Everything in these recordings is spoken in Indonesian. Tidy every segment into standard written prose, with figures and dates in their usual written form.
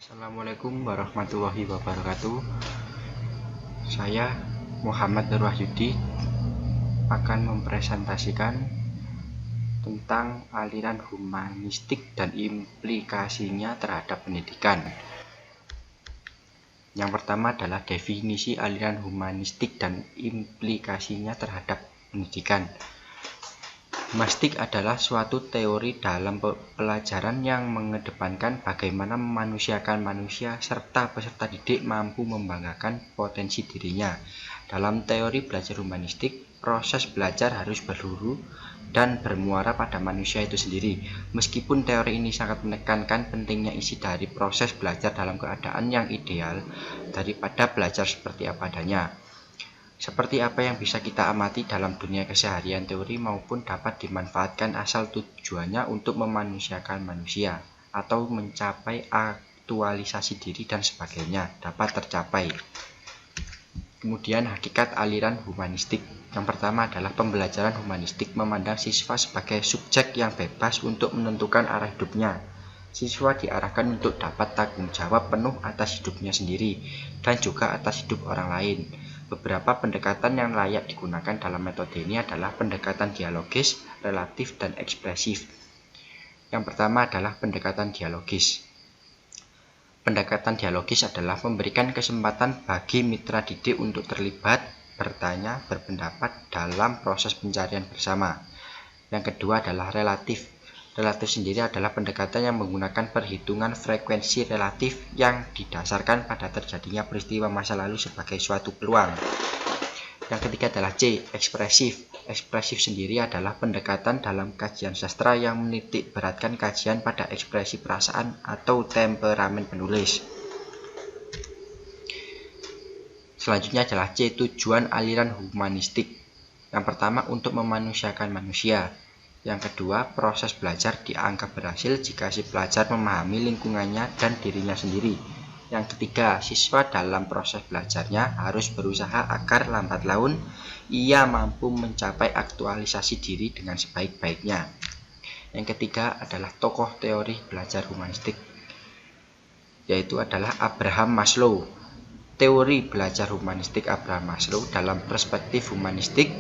Assalamualaikum warahmatullahi wabarakatuh. Saya Muhammad Nur Wahyudi akan mempresentasikan tentang aliran humanistik dan implikasinya terhadap pendidikan. Yang pertama adalah definisi aliran humanistik dan implikasinya terhadap pendidikan. Humanistik adalah suatu teori dalam pelajaran yang mengedepankan bagaimana memanusiakan manusia serta peserta didik mampu membanggakan potensi dirinya. Dalam teori belajar humanistik, proses belajar harus berhulu dan bermuara pada manusia itu sendiri. Meskipun teori ini sangat menekankan pentingnya isi dari proses belajar dalam keadaan yang ideal daripada belajar seperti apa adanya. Seperti apa yang bisa kita amati dalam dunia keseharian, teori maupun dapat dimanfaatkan asal tujuannya untuk memanusiakan manusia atau mencapai aktualisasi diri dan sebagainya dapat tercapai. Kemudian hakikat aliran humanistik. Yang pertama adalah pembelajaran humanistik memandang siswa sebagai subjek yang bebas untuk menentukan arah hidupnya. Siswa diarahkan untuk dapat tanggung jawab penuh atas hidupnya sendiri dan juga atas hidup orang lain. Beberapa pendekatan yang layak digunakan dalam metode ini adalah pendekatan dialogis, relatif, dan ekspresif. Yang pertama adalah pendekatan dialogis. Pendekatan dialogis adalah memberikan kesempatan bagi mitra didik untuk terlibat, bertanya, berpendapat dalam proses pencarian bersama. Yang kedua adalah relatif. Relatif sendiri adalah pendekatan yang menggunakan perhitungan frekuensi relatif yang didasarkan pada terjadinya peristiwa masa lalu sebagai suatu peluang. Yang ketiga adalah C, ekspresif. Ekspresif sendiri adalah pendekatan dalam kajian sastra yang menitik beratkan kajian pada ekspresi perasaan atau temperamen penulis. Selanjutnya adalah C, tujuan aliran humanistik. Yang pertama, untuk memanusiakan manusia. Yang kedua, proses belajar dianggap berhasil jika si pelajar memahami lingkungannya dan dirinya sendiri. Yang ketiga, siswa dalam proses belajarnya harus berusaha agar lambat laun ia mampu mencapai aktualisasi diri dengan sebaik-baiknya. Yang ketiga adalah tokoh teori belajar humanistik, yaitu adalah Abraham Maslow. Teori belajar humanistik Abraham Maslow dalam perspektif humanistik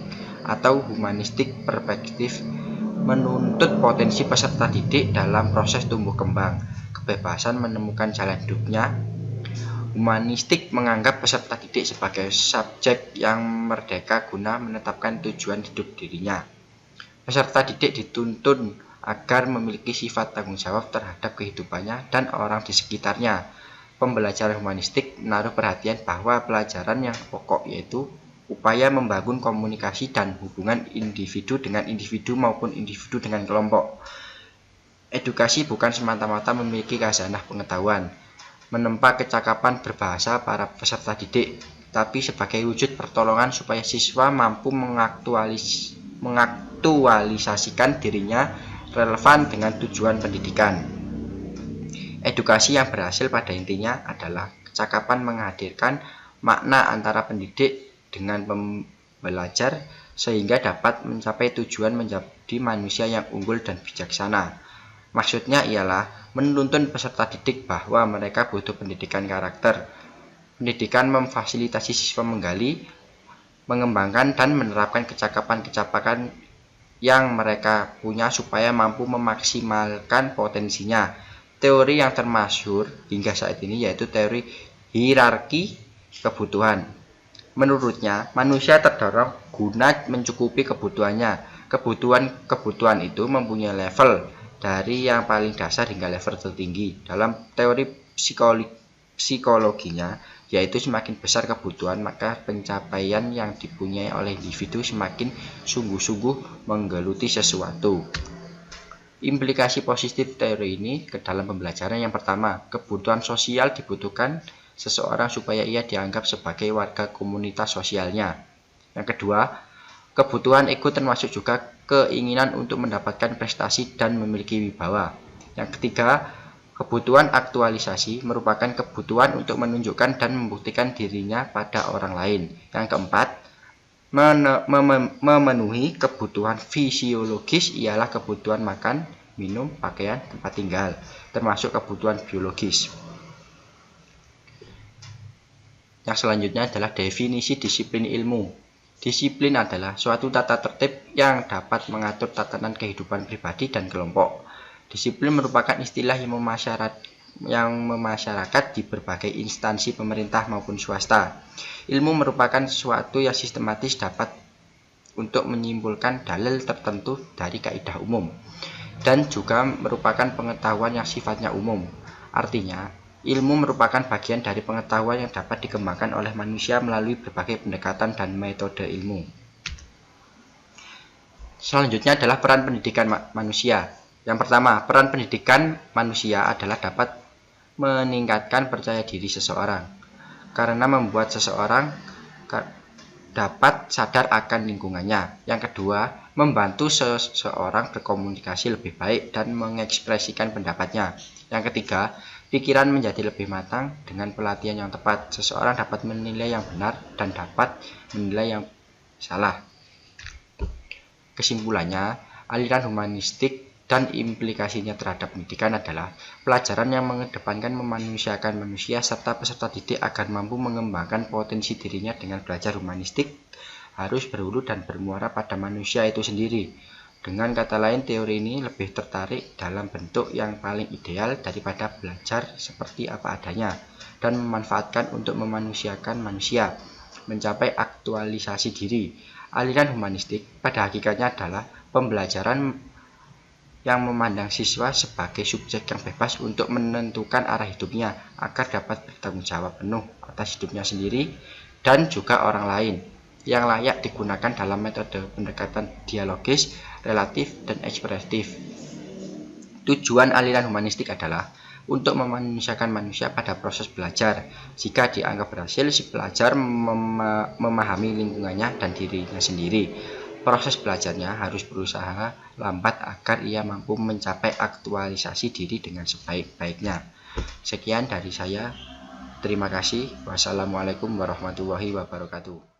atau humanistik perspektif menuntut potensi peserta didik dalam proses tumbuh kembang, kebebasan menemukan jalan hidupnya. Humanistik menganggap peserta didik sebagai subjek yang merdeka guna menetapkan tujuan hidup dirinya. Peserta didik dituntun agar memiliki sifat tanggung jawab terhadap kehidupannya dan orang di sekitarnya. Pembelajaran humanistik menaruh perhatian bahwa pelajaran yang pokok yaitu upaya membangun komunikasi dan hubungan individu dengan individu maupun individu dengan kelompok. Edukasi bukan semata-mata memiliki khazanah pengetahuan, menempa kecakapan berbahasa para peserta didik, tapi sebagai wujud pertolongan supaya siswa mampu mengaktualisasikan dirinya relevan dengan tujuan pendidikan. Edukasi yang berhasil pada intinya adalah kecakapan menghadirkan makna antara pendidik dengan pembelajar sehingga dapat mencapai tujuan menjadi manusia yang unggul dan bijaksana. Maksudnya ialah menuntun peserta didik bahwa mereka butuh pendidikan karakter. Pendidikan memfasilitasi siswa menggali, mengembangkan dan menerapkan kecakapan-kecakapan yang mereka punya supaya mampu memaksimalkan potensinya. Teori yang termasyhur hingga saat ini yaitu teori hierarki kebutuhan. Menurutnya, manusia terdorong guna mencukupi kebutuhannya. Kebutuhan itu mempunyai level dari yang paling dasar hingga level tertinggi. Dalam teori psikologinya, yaitu semakin besar kebutuhan, maka pencapaian yang dipunyai oleh individu semakin sungguh-sungguh menggeluti sesuatu. Implikasi positif teori ini ke dalam pembelajaran yang pertama, kebutuhan sosial dibutuhkan seseorang supaya ia dianggap sebagai warga komunitas sosialnya. Yang kedua, kebutuhan ego termasuk juga keinginan untuk mendapatkan prestasi dan memiliki wibawa. Yang ketiga, kebutuhan aktualisasi merupakan kebutuhan untuk menunjukkan dan membuktikan dirinya pada orang lain. Yang keempat, memenuhi kebutuhan fisiologis ialah kebutuhan makan, minum, pakaian, tempat tinggal, termasuk kebutuhan biologis. Yang selanjutnya adalah definisi disiplin ilmu. Disiplin adalah suatu tata tertib yang dapat mengatur tatanan kehidupan pribadi dan kelompok. Disiplin merupakan istilah yang memasyarakat di berbagai instansi pemerintah maupun swasta. Ilmu merupakan sesuatu yang sistematis dapat untuk menyimpulkan dalil tertentu dari kaidah umum, dan juga merupakan pengetahuan yang sifatnya umum. Artinya, ilmu merupakan bagian dari pengetahuan yang dapat dikembangkan oleh manusia melalui berbagai pendekatan dan metode ilmu. Selanjutnya adalah peran pendidikan manusia. Yang pertama, peran pendidikan manusia adalah dapat meningkatkan percaya diri seseorang, karena membuat seseorang dapat sadar akan lingkungannya. Yang kedua, membantu seseorang berkomunikasi lebih baik dan mengekspresikan pendapatnya. Yang ketiga, pikiran menjadi lebih matang. Dengan pelatihan yang tepat, seseorang dapat menilai yang benar dan dapat menilai yang salah. Kesimpulannya, aliran humanistik dan implikasinya terhadap pendidikan adalah pelajaran yang mengedepankan memanusiakan manusia, serta peserta didik agar mampu mengembangkan potensi dirinya. Dengan belajar humanistik harus berhulu dan bermuara pada manusia itu sendiri. Dengan kata lain, teori ini lebih tertarik dalam bentuk yang paling ideal daripada belajar seperti apa adanya dan memanfaatkan untuk memanusiakan manusia, mencapai aktualisasi diri. Aliran humanistik pada hakikatnya adalah pembelajaran yang memandang siswa sebagai subjek yang bebas untuk menentukan arah hidupnya agar dapat bertanggung jawab penuh atas hidupnya sendiri dan juga orang lain, yang layak digunakan dalam metode pendekatan dialogis, relatif, dan ekspresif. Tujuan aliran humanistik adalah untuk memanusiakan manusia pada proses belajar. Jika dianggap berhasil, si pelajar memahami lingkungannya dan dirinya sendiri. Proses belajarnya harus berusaha lambat agar ia mampu mencapai aktualisasi diri dengan sebaik-baiknya. Sekian dari saya. Terima kasih. Wassalamualaikum warahmatullahi wabarakatuh.